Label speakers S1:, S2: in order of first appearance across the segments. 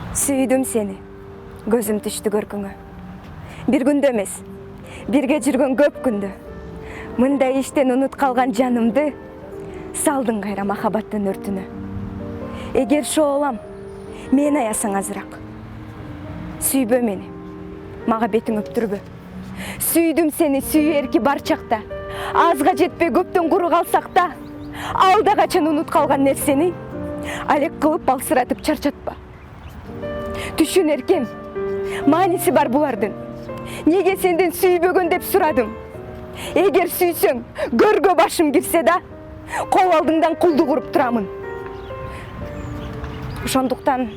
S1: Сүйдім сені, көзім түшті көркіңе. Bir күндө эмес, бирге жүргөн көп күндө. Мындай иштен унут калган жанымды салдың кайра махабаттын өртүнө. Эгер шоолам, мен аясаң азыраак. Сүйбө мени, мага бетиң өптүрбө. Сүйдүм сени сүйерки бар чакта. Азга жетпей көптөн куру калсак да, алда качан унут калган нерсени алек кылып балсыратып чарчатпа. Түшүн эркем, мааниси бар булардын. Неге сенден сүйбөгөн деп сурадым. Эгер сүйсөң, көргө башым кирсе да, кол алдыңдан кулдук уруп турамын. Ошондуктан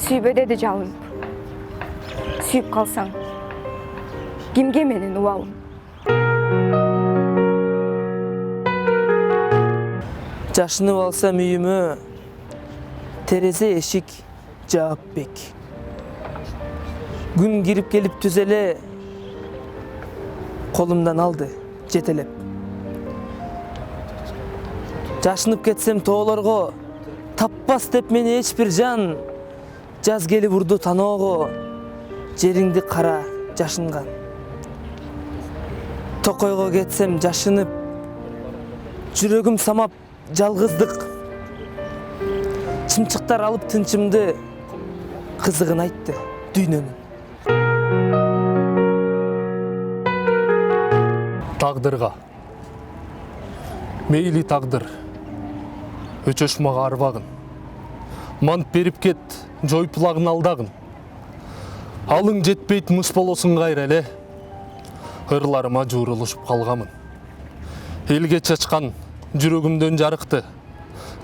S1: сүйбө деди жалынып. Сүйүп калсаң, кимге менин убалым?
S2: Жашынып алсам үйүмө, терезе эшик жаап бек. Күн кирип келип түзеле, колумдан алды жетелеп. Жашынып кетсем тоолорго, таппас деп мени эч бир жан. Жаз келип урду таноого, жериңди кара жашынган. Токойго кетсем жашынып, жүрөгүм самап жалгыздык. Чымчыктар алып тынчымды, кызыгын айтты дүйнөнүн.
S3: Тагдырга. Мейли тагдыр. Өчөш мага арбагын. Мант берип кет, жойпулагын алдагын. Алың жетпейт мыш болосуң кайра эле. Ырларыма жуурулушуп калгамын. Элге чачкан жүрөгүмдөн жарыкты.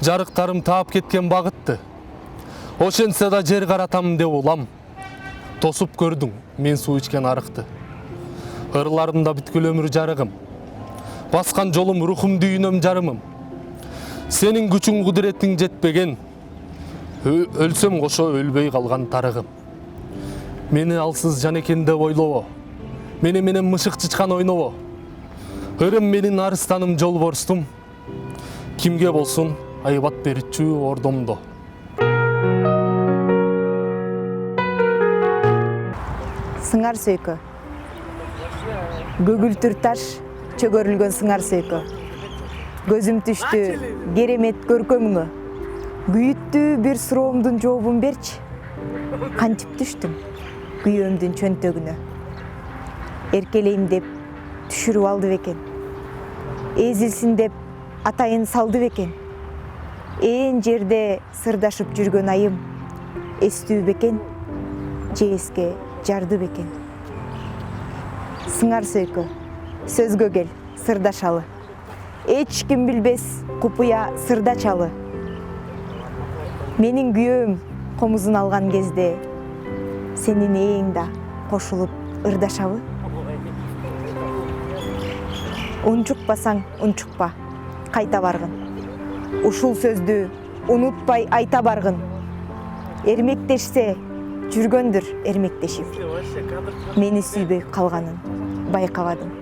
S3: Жарыктарым таап кеткен багытты. Ошентсе да жер каратам деп улам. Тосуп көрдүң мен суу ичкен арыкты. Ырларымда бүткүл өмүр жарыгым. Баскан жолум рухум дүйнөм жарымым. Сенин күчүң кудуретиң жетпеген. Өлсөм кошо өлбөй калган тарыгым. Мени алсыз жан экен деп ойлобо. Мени менен мышык чычкан ойнобо. Ырым менин арыстаным жолборстум. Кимге болсун айбат берчү ордомдо.
S4: Сыңар сөйкө. Көгүлтүр таш, чөгөрүлгөн сыңар сөйкө. Көзүм түштү, керемет көркөмүңө. Күйүттүү бир суроомдун жообун берчи. Кантип түштүм, күйөөмдүн чөнтөгүнө. Эркелейм деп түшүрүп алды бекен. Эзилсин деп атайын салды бекен. Ээн жерде сырдашып жүргөн айым эстүү бекен, же эске жарды бекен. Сыңар сөйкө, сөзгө кел, сырдашалы. Эч ким билбес купуя сырда чалы. Менин күйөөм комузун алган кезде сенин ээң да кошулуп ырдашабы? Унчукпасаң унчукпа, кайта баргын. Ушул сөздү унутпай айта баргын. Эрмектешсе жүргөндүр эрмектешип. Мени сүйбөй калганын байкабадым.